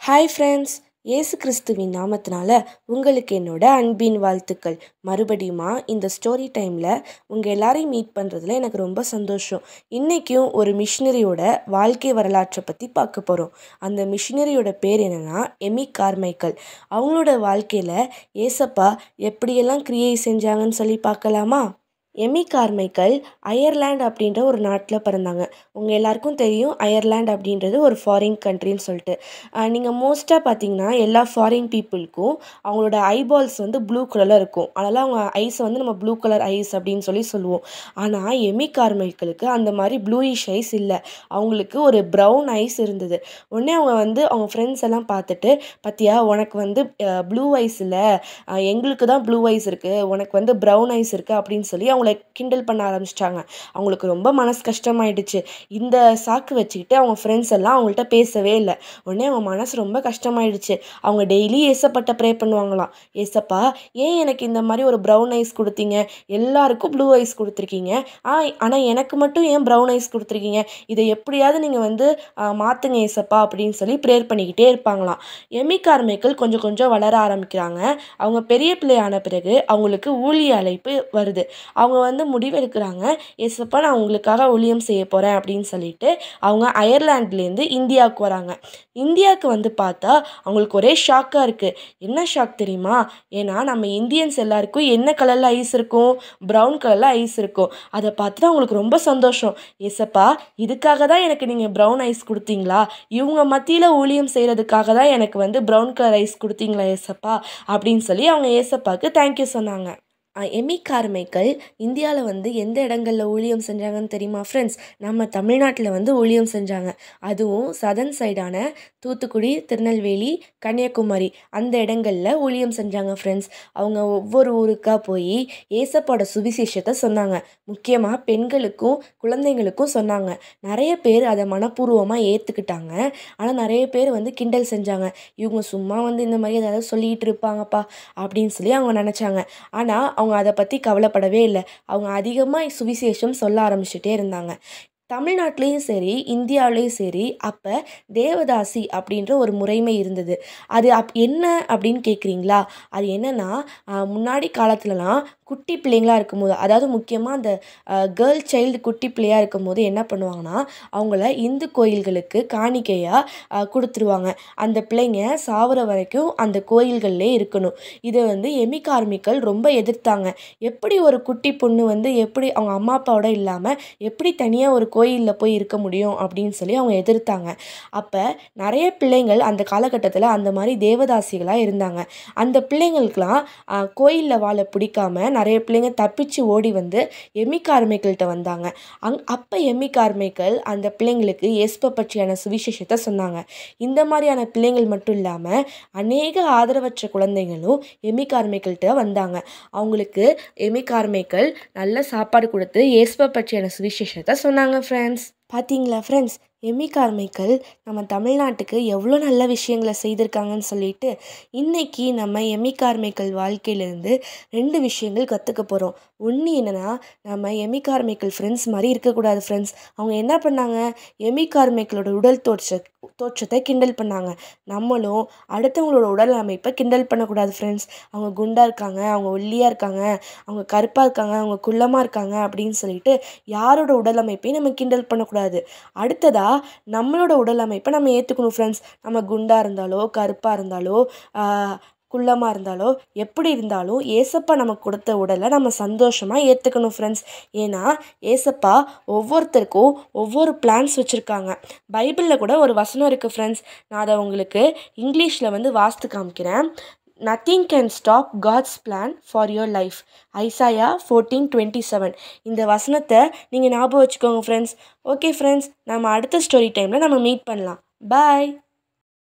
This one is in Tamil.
ஹாய் ஃப்ரெண்ட்ஸ், இயேசு கிறிஸ்துவின் நாமத்தினால உங்களுக்கு என்னோட அன்பின் வாழ்த்துக்கள். மறுபடியுமா இந்த ஸ்டோரி டைமில் உங்கள் எல்லாரையும் மீட் பண்ணுறதுல எனக்கு ரொம்ப சந்தோஷம். இன்றைக்கும் ஒரு மிஷினரியோட வாழ்க்கை வரலாற்றை பற்றி பார்க்க போகிறோம். அந்த மிஷினரியோட பேர் என்னென்னா எமி கார்மைக்கல். அவங்களோட வாழ்க்கையில் ஏசப்பா எப்படியெல்லாம் கிரியை செஞ்சாங்கன்னு சொல்லி பார்க்கலாமா? எமி கார்மைக்கல் அயர்லாண்ட் அப்படின்ற ஒரு நாட்டில் பிறந்தாங்க. உங்கள் எல்லாருக்கும் தெரியும் அயர்லாண்ட் அப்படின்றது ஒரு ஃபாரின் கண்ட்ரின்னு சொல்லிட்டு. நீங்கள் மோஸ்ட்டாக பார்த்தீங்கன்னா எல்லா ஃபாரின் பீப்புளுக்கும் அவங்களோட ஐபால்ஸ் வந்து ப்ளூ கலரில் இருக்கும். அதனால் அவங்க ஐஸை வந்து நம்ம ப்ளூ கலர் ஐஸ் அப்படின்னு சொல்லுவோம். ஆனால் எமி கார்மைக்கலுக்கு அந்த மாதிரி ப்ளூயிஷ் ஐஸ் இல்லை. அவங்களுக்கு ஒரு ப்ரௌன் ஐஸ் இருந்தது. உடனே அவங்க வந்து அவங்க ஃப்ரெண்ட்ஸ் எல்லாம் பார்த்துட்டு, பார்த்தியா உனக்கு வந்து ப்ளூ ஐஸ் இல்லை, எங்களுக்கு தான் ப்ளூ ஐஸ் இருக்குது, உனக்கு வந்து ப்ரௌன் ஐஸ் இருக்குது அப்படின்னு சொல்லி அவங்கள கிண்டல் பண்ண ஆரம்பிச்சிட்டாங்க. அவங்களுக்கு ரொம்ப மனசு கஷ்டமாயிடுச்சு. இந்த சாக்கு வச்சுக்கிட்டு அவங்க ஃப்ரெண்ட்ஸ் எல்லாம் அவங்கள்ட்ட பேசவே இல்லை. உடனே அவங்க மனசு ரொம்ப கஷ்டமாயிடுச்சு. அவங்க டெய்லி ஏசப்பட்ட ப்ரே பண்ணுவாங்களாம். ஏசப்பா, ஏன் எனக்கு இந்த மாதிரி ஒரு ப்ரௌன் ஐஸ் கொடுத்தீங்க? எல்லாருக்கும் ப்ளூ ஐஸ் கொடுத்துருக்கீங்க, ஆனால் எனக்கு மட்டும் ஏன் ப்ரௌன் ஐஸ் கொடுத்துருக்கீங்க? இதை எப்படியாவது நீங்கள் வந்து மாற்றுங்க ஏசப்பா அப்படின்னு சொல்லி ப்ரேயர் பண்ணிக்கிட்டே இருப்பாங்களாம். எமி கார்மைக்கல் கொஞ்சம் கொஞ்சம் வளர ஆரம்பிக்கிறாங்க. அவங்க பெரிய பிள்ளை ஆன பிறகு அவங்களுக்கு ஊழிய அழைப்பு வருது. அவங்க வந்து முடிவெடுக்கிறாங்க, ஏசப்பா நான் உங்களுக்காக ஊழியம் செய்ய போகிறேன் அப்படின்னு சொல்லிட்டு அவங்க அயர்லாண்ட்லேருந்து இந்தியாவுக்கு வராங்க. இந்தியாவுக்கு வந்து பார்த்தா அவங்களுக்கு ஒரே ஷாக்காக இருக்குது. என்ன ஷாக் தெரியுமா? ஏன்னா நம்ம இந்தியன்ஸ் எல்லாருக்கும் என்ன கலரில் ஐஸ் இருக்கும்? ப்ரௌன் கலரில் ஐஸ் இருக்கும். அதை பார்த்துட்டு அவங்களுக்கு ரொம்ப சந்தோஷம். ஏசப்பா, இதுக்காக தான் எனக்கு நீங்கள் ப்ரௌன் ஐஸ் கொடுத்தீங்களா? இவங்க மத்தியில் ஊழியம் செய்கிறதுக்காக தான் எனக்கு வந்து ப்ரௌன் கலர் ஐஸ் கொடுத்தீங்களா ஏசப்பா அப்படின்னு சொல்லி அவங்க ஏசப்பாவுக்கு தேங்க்யூ சொன்னாங்க. எமி கார்மைக்கல் இந்தியாவில் வந்து எந்த இடங்களில் ஊழியம் செஞ்சாங்கன்னு தெரியுமா ஃப்ரெண்ட்ஸ்? நம்ம தமிழ்நாட்டில் வந்து ஊழியம் செஞ்சாங்க. அதுவும் சதர்ன் சைடான தூத்துக்குடி, திருநெல்வேலி, கன்னியாகுமரி அந்த இடங்களில் ஊழியம் செஞ்சாங்க ஃப்ரெண்ட்ஸ். அவங்க ஒவ்வொரு ஊருக்காக போய் ஏசப்போட சுவிசேஷத்தை சொன்னாங்க. முக்கியமாக பெண்களுக்கும் குழந்தைங்களுக்கும் சொன்னாங்க. நிறைய பேர் அதை மனப்பூர்வமாக ஏற்றுக்கிட்டாங்க. ஆனால் நிறைய பேர் வந்து கிண்டல் செஞ்சாங்க. இவங்க சும்மா வந்து இந்த மாதிரி ஏதாவது சொல்லிகிட்டு இருப்பாங்கப்பா அப்படின்னு சொல்லி அவங்க நினச்சாங்க. ஆனால் அவங்க அதை பற்றி கவலைப்படவே இல்லை. அவங்க அதிகமாக சுவிசேஷம் சொல்ல ஆரம்பிச்சுட்டே இருந்தாங்க. தமிழ்நாட்டிலையும் சரி, இந்தியாவிலையும் சரி, அப்போ தேவதாசி அப்படின்ற ஒரு முறைமை இருந்தது. அது என்ன அப்படின்னு கேட்குறீங்களா? அது என்னென்னா, முன்னாடி காலத்துலலாம் குட்டி பிள்ளைங்களாக இருக்கும்போது, அதாவது முக்கியமாக அந்த கேர்ள் சைல்டு குட்டி பிள்ளையாக இருக்கும்போது என்ன பண்ணுவாங்கன்னா, அவங்கள இந்து கோயில்களுக்கு காணிக்கையாக கொடுத்துருவாங்க. அந்த பிள்ளைங்க சாவர வரைக்கும் அந்த கோயில்கள்லே இருக்கணும். இதை வந்து எமி கார்மைக்கல் ரொம்ப எதிர்த்தாங்க. எப்படி ஒரு குட்டி பொண்ணு வந்து எப்படி அவங்க அம்மா அப்பாவோட இல்லாமல் எப்படி தனியாக ஒரு கோயிலில் போய் இருக்க முடியும் அப்படின்னு சொல்லி அவங்க எதிர்த்தாங்க. அப்போ நிறைய பிள்ளைங்கள் அந்த காலகட்டத்தில் அந்த மாதிரி தேவதாசிகளாக இருந்தாங்க. அந்த பிள்ளைங்களுக்கெலாம் கோயிலில் வாழ பிடிக்காம நிறைய பிள்ளைங்க தப்பிச்சு ஓடி வந்து எமி கார்மைக்கல்கிட்ட வந்தாங்க. அப்போ எமி கார்மைக்கல் அந்த பிள்ளைங்களுக்கு ஏசப்பை பற்றியான சுவிசேஷத்தை சொன்னாங்க. இந்த மாதிரியான பிள்ளைங்கள் மட்டும் இல்லாமல் அநேக ஆதரவற்ற குழந்தைங்களும் எமி கார்மைக்கல்கிட்ட வந்தாங்க. அவங்களுக்கு எமி கார்மைக்கல் நல்ல சாப்பாடு கொடுத்து ஏசப்பை பற்றியான சுவிசேஷத்தை சொன்னாங்க ஃப்ரெண்ட்ஸ். பார்த்தீங்களா ஃப்ரெண்ட்ஸ், எமி கார்மைக்கல் நம்ம தமிழ்நாட்டுக்கு எவ்வளோ நல்ல விஷயங்களை செய்திருக்காங்கன்னு சொல்லிட்டு இன்றைக்கி நம்ம எமி கார்மைக்கல் வாழ்க்கையிலேருந்து 2 விஷயங்கள் கற்றுக்க போகிறோம். ஒன்று என்னென்னா, நம்ம எமி கார்மைக்கல் ஃப்ரெண்ட்ஸ் மாதிரி இருக்கக்கூடாது ஃப்ரெண்ட்ஸ். அவங்க என்ன பண்ணாங்க? எமி கார்மைக்கலோட உடல் தோற்றத்தை கிண்டல் பண்ணாங்க. நம்மளும் அடுத்தவங்களோட உடல் அமைப்பை கிண்டல் பண்ணக்கூடாது ஃப்ரெண்ட்ஸ். அவங்க குண்டாக இருக்காங்க, அவங்க ஒல்லியாக இருக்காங்க, அவங்க கருப்பாக இருக்காங்க, அவங்க குள்ளமாக இருக்காங்க அப்படின்னு சொல்லிட்டு யாரோட உடல் அமைப்பையும் நம்ம கிண்டல் பண்ணக்கூடாது. அடுத்ததாக நம்மளோட உடல் அமைப்பை நம்ம ஏற்றுக்கணும் ஃப்ரெண்ட்ஸ். நம்ம குண்டாக இருந்தாலோ, கருப்பாக இருந்தாலோ, குள்ளமாக இருந்தாலோ, எப்படி இருந்தாலும் ஏசப்பா நமக்கு கொடுத்த உடலை நம்ம சந்தோஷமாக ஏற்றுக்கணும் ஃப்ரெண்ட்ஸ். ஏன்னா ஏசப்பா ஒவ்வொருத்தருக்கும் ஒவ்வொரு பிளான்ஸ் வச்சுருக்காங்க. பைபிளில் கூட ஒரு வசனம் இருக்குது ஃப்ரெண்ட்ஸ். நான் அதை உங்களுக்கு இங்கிலீஷில் வந்து வாசித்து காமிக்கிறேன். Nothing can stop God's plan for your life. Isaiah 14:27. இந்த வசனத்தை நீங்கள் ஞாபகம் வச்சுக்கோங்க ஃப்ரெண்ட்ஸ். ஓகே ஃப்ரெண்ட்ஸ், நம்ம அடுத்த ஸ்டோரி டைமில் நம்ம மீட் பண்ணலாம். பாய்.